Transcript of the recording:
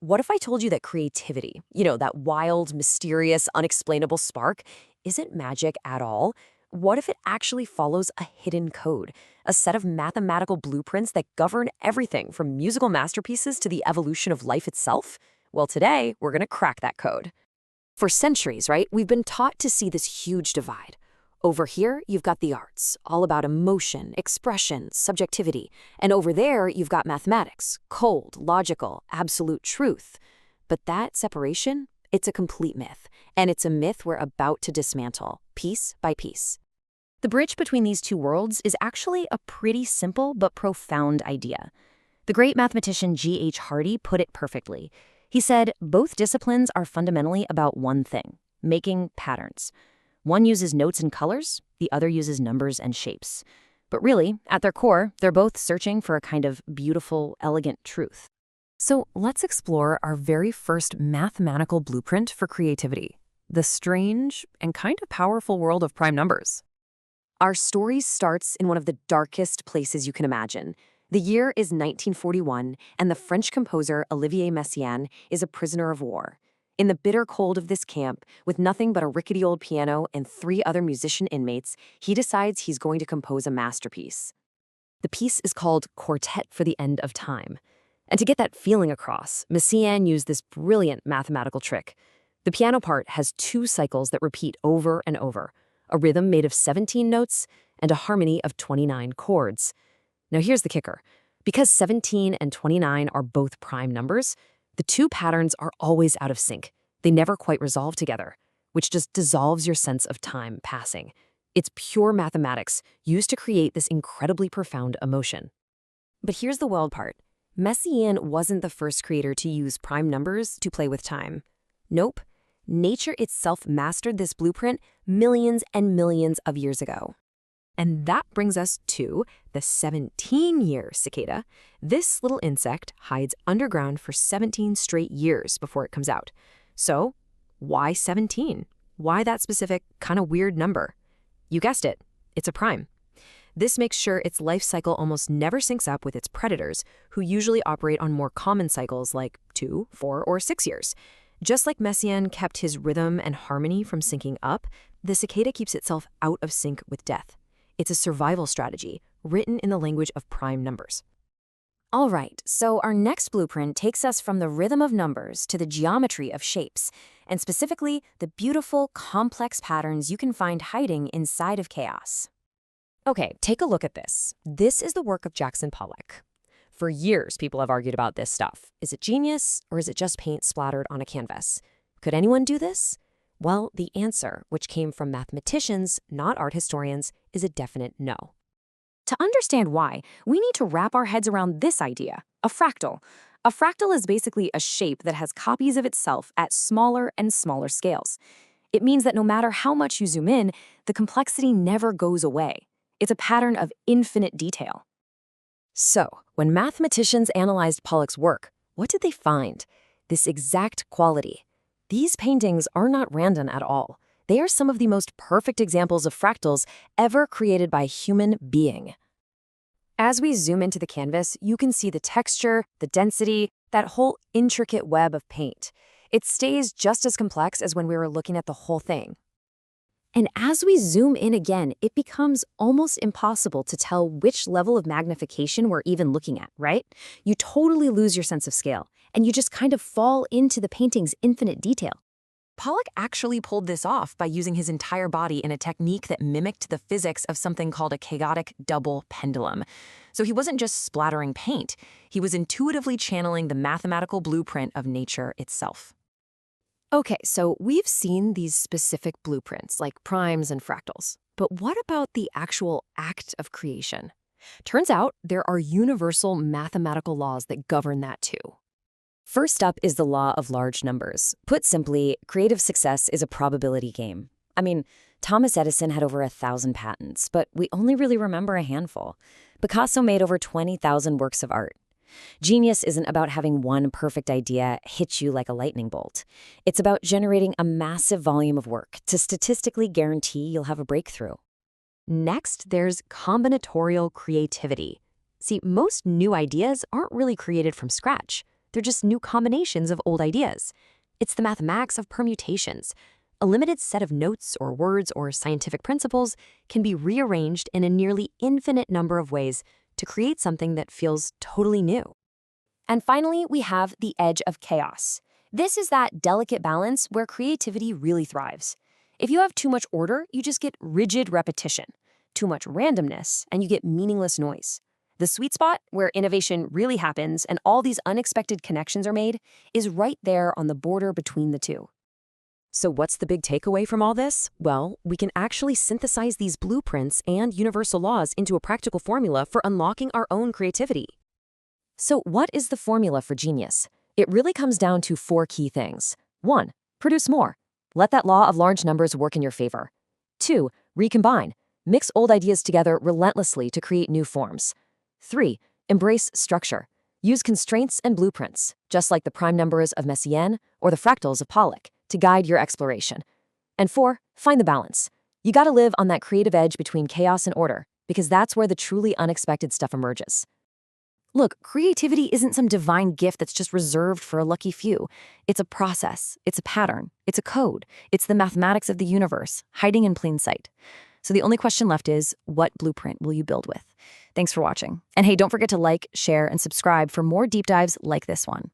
What if I told you that creativity, that wild, mysterious, unexplainable spark, isn't magic at all? What if it actually follows a hidden code, a set of mathematical blueprints that govern everything from musical masterpieces to the evolution of life itself? Well, today, we're going to crack that code. For centuries, right, we've been taught to see this huge divide. Over here, you've got the arts, all about emotion, expression, subjectivity. And over there, you've got mathematics, cold, logical, absolute truth. But that separation, it's a complete myth. And it's a myth we're about to dismantle, piece by piece. The bridge between these two worlds is actually a pretty simple but profound idea. The great mathematician G.H. Hardy put it perfectly. He said, both disciplines are fundamentally about one thing, making patterns. One uses notes and colors, the other uses numbers and shapes. But really, at their core, they're both searching for a kind of beautiful, elegant truth. So let's explore our very first mathematical blueprint for creativity, the strange and kind of powerful world of prime numbers. Our story starts in one of the darkest places you can imagine. The year is 1941, and the French composer Olivier Messiaen is a prisoner of war. In the bitter cold of this camp, with nothing but a rickety old piano and 3 other musician inmates, he decides he's going to compose a masterpiece. The piece is called Quartet for the End of Time. And to get that feeling across, Messiaen used this brilliant mathematical trick. The piano part has 2 cycles that repeat over and over, a rhythm made of 17 notes and a harmony of 29 chords. Now here's the kicker. Because 17 and 29 are both prime numbers, the 2 patterns are always out of sync. They never quite resolve together, which just dissolves your sense of time passing. It's pure mathematics used to create this incredibly profound emotion. But here's the wild part. Messiaen wasn't the first creator to use prime numbers to play with time. Nope. Nature itself mastered this blueprint millions and millions of years ago. And that brings us to the 17-year cicada. This little insect hides underground for 17 straight years before it comes out. So, why 17? Why that specific, kind of weird number? You guessed it, it's a prime. This makes sure its life cycle almost never syncs up with its predators, who usually operate on more common cycles like 2, 4, or 6 years. Just like Messiaen kept his rhythm and harmony from syncing up, the cicada keeps itself out of sync with death. It's a survival strategy, written in the language of prime numbers. All right, so our next blueprint takes us from the rhythm of numbers to the geometry of shapes, and specifically the beautiful, complex patterns you can find hiding inside of chaos. Okay, take a look at this. This is the work of Jackson Pollock. For years, people have argued about this stuff. Is it genius, or is it just paint splattered on a canvas? Could anyone do this? Well, the answer, which came from mathematicians, not art historians, is a definite no. To understand why, we need to wrap our heads around this idea, a fractal. A fractal is basically a shape that has copies of itself at smaller and smaller scales. It means that no matter how much you zoom in, the complexity never goes away. It's a pattern of infinite detail. So, when mathematicians analyzed Pollock's work, what did they find? This exact quality. These paintings are not random at all. They are some of the most perfect examples of fractals ever created by a human being. As we zoom into the canvas, you can see the texture, the density, that whole intricate web of paint. It stays just as complex as when we were looking at the whole thing. And as we zoom in again, it becomes almost impossible to tell which level of magnification we're even looking at, right? You totally lose your sense of scale, and you just kind of fall into the painting's infinite detail. Pollock actually pulled this off by using his entire body in a technique that mimicked the physics of something called a chaotic double pendulum. So he wasn't just splattering paint, he was intuitively channeling the mathematical blueprint of nature itself. Okay, so we've seen these specific blueprints like primes and fractals. But what about the actual act of creation? Turns out there are universal mathematical laws that govern that too. First up is the law of large numbers. Put simply, creative success is a probability game. I mean, Thomas Edison had over 1,000 patents, but we only really remember a handful. Picasso made over 20,000 works of art. Genius isn't about having one perfect idea hit you like a lightning bolt. It's about generating a massive volume of work to statistically guarantee you'll have a breakthrough. Next, there's combinatorial creativity. See, most new ideas aren't really created from scratch. They're just new combinations of old ideas. It's the mathematics of permutations. A limited set of notes or words or scientific principles can be rearranged in a nearly infinite number of ways to create something that feels totally new. And finally, we have the edge of chaos. This is that delicate balance where creativity really thrives. If you have too much order, you just get rigid repetition. Too much randomness, and you get meaningless noise. The sweet spot, where innovation really happens and all these unexpected connections are made, is right there on the border between the two. So what's the big takeaway from all this? Well, we can actually synthesize these blueprints and universal laws into a practical formula for unlocking our own creativity. So what is the formula for genius? It really comes down to 4 key things. 1. Produce more. Let that law of large numbers work in your favor. 2. Recombine. Mix old ideas together relentlessly to create new forms. 3. Embrace structure. Use constraints and blueprints, just like the prime numbers of Messiaen or the fractals of Pollock, to guide your exploration. And 4. Find the balance. You gotta live on that creative edge between chaos and order, because that's where the truly unexpected stuff emerges. Look, creativity isn't some divine gift that's just reserved for a lucky few. It's a process, it's a pattern, it's a code, it's the mathematics of the universe, hiding in plain sight. So the only question left is, what blueprint will you build with? Thanks for watching. And hey, don't forget to like, share, and subscribe for more deep dives like this one.